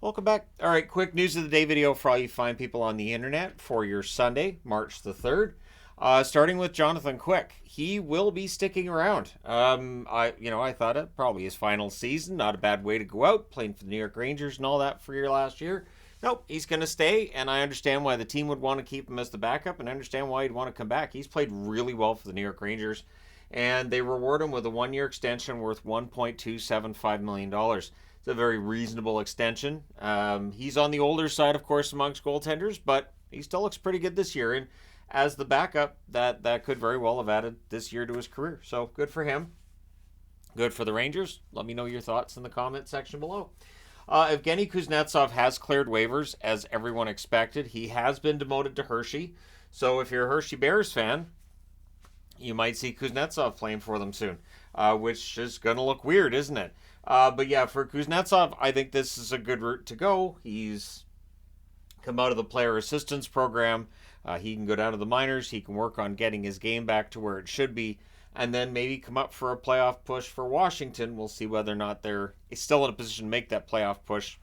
Welcome back. All right, quick news of the day video for all you fine people on the internet for your Sunday, March the 3rd. Starting with Jonathan Quick. He will be sticking around. I thought it probably his final season. Not a bad way to go out, playing for the New York Rangers and all that for your last year. Nope, he's going to stay, and I understand why the team would want to keep him as the backup, and I understand why he'd want to come back. He's played really well for the New York Rangers, and they reward him with a one-year extension worth $1.275 million. It's a very reasonable extension. He's on the older side, of course, amongst goaltenders, but he still looks pretty good this year. And as the backup, that could very well have added this year to his career. So good for him. Good for the Rangers. Let me know your thoughts in the comment section below. Evgeny Kuznetsov has cleared waivers, as everyone expected. He has been demoted to Hershey. So if you're a Hershey Bears fan, you might see Kuznetsov playing for them soon, which is going to look weird, isn't it? But yeah, for Kuznetsov, I think this is a good route to go. He's come out of the player assistance program. He can go down to the minors. He can work on getting his game back to where it should be, and then maybe come up for a playoff push for Washington. We'll see whether or not they're still in a position to make that playoff push.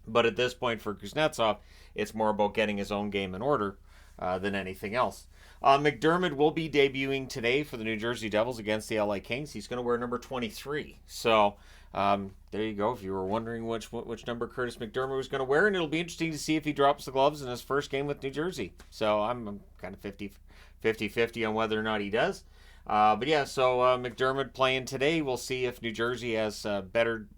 But at this point for Kuznetsov, it's more about getting his own game in order than anything else. McDermott will be debuting today for the New Jersey Devils against the LA Kings. He's going to wear number 23. So there you go. If you were wondering which number Curtis McDermott was going to wear, and it'll be interesting to see if he drops the gloves in his first game with New Jersey. So I'm kind of 50-50 on whether or not he does. But yeah, so McDermott playing today. We'll see if New Jersey has a better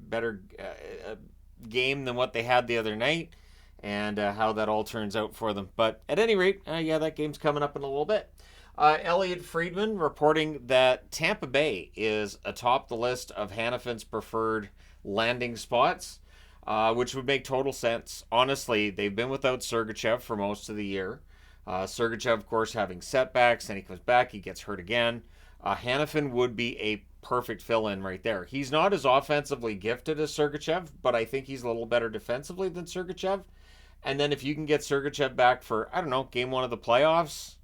game than what they had the other night, and how that all turns out for them. But at any rate, that game's coming up in a little bit. Elliot Friedman reporting that Tampa Bay is atop the list of Hanifin's preferred landing spots, which would make total sense. Honestly, they've been without Sergachev for most of the year. Sergachev, of course, having setbacks, then he comes back, he gets hurt again. Hanifin would be a perfect fill-in right there. He's not as offensively gifted as Sergachev, but I think he's a little better defensively than Sergachev. And then if you can get Sergachev back for, game one of the playoffs,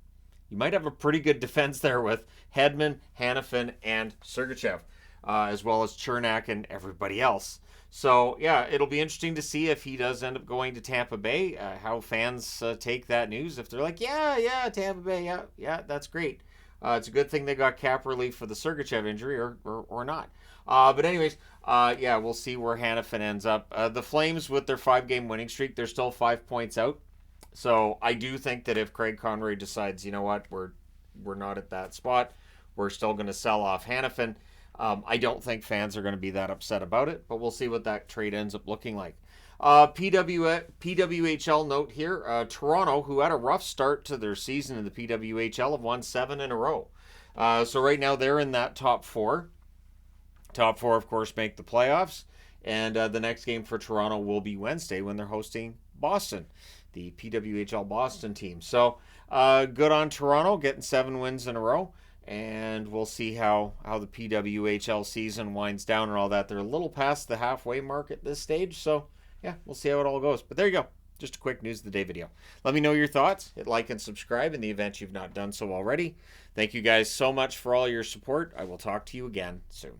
you might have a pretty good defense there with Hedman, Hanifin, and Sergachev, as well as Chernak and everybody else. So, yeah, it'll be interesting to see if he does end up going to Tampa Bay, how fans take that news. If they're like, yeah, Tampa Bay, yeah, that's great. It's a good thing they got cap relief for the Sergachev injury, or not. But anyways, we'll see where Hanifin ends up. The Flames, with their 5-game winning streak, they're still 5 points out. So I do think that if Craig Conroy decides, you know what, we're not at that spot, we're still going to sell off Hanifin. I don't think fans are going to be that upset about it, but we'll see what that trade ends up looking like. PWHL note here, Toronto, who had a rough start to their season in the PWHL, have won 7 in a row. So right now they're in that top 4. Top 4, of course, make the playoffs. And the next game for Toronto will be Wednesday when they're hosting Boston, the PWHL Boston team. So good on Toronto, getting 7 wins in a row. And we'll see how the PWHL season winds down and all that. They're a little past the halfway mark at this stage. So, yeah, we'll see how it all goes. But there you go. Just a quick news of the day video. Let me know your thoughts. Hit like and subscribe in the event you've not done so already. Thank you guys so much for all your support. I will talk to you again soon.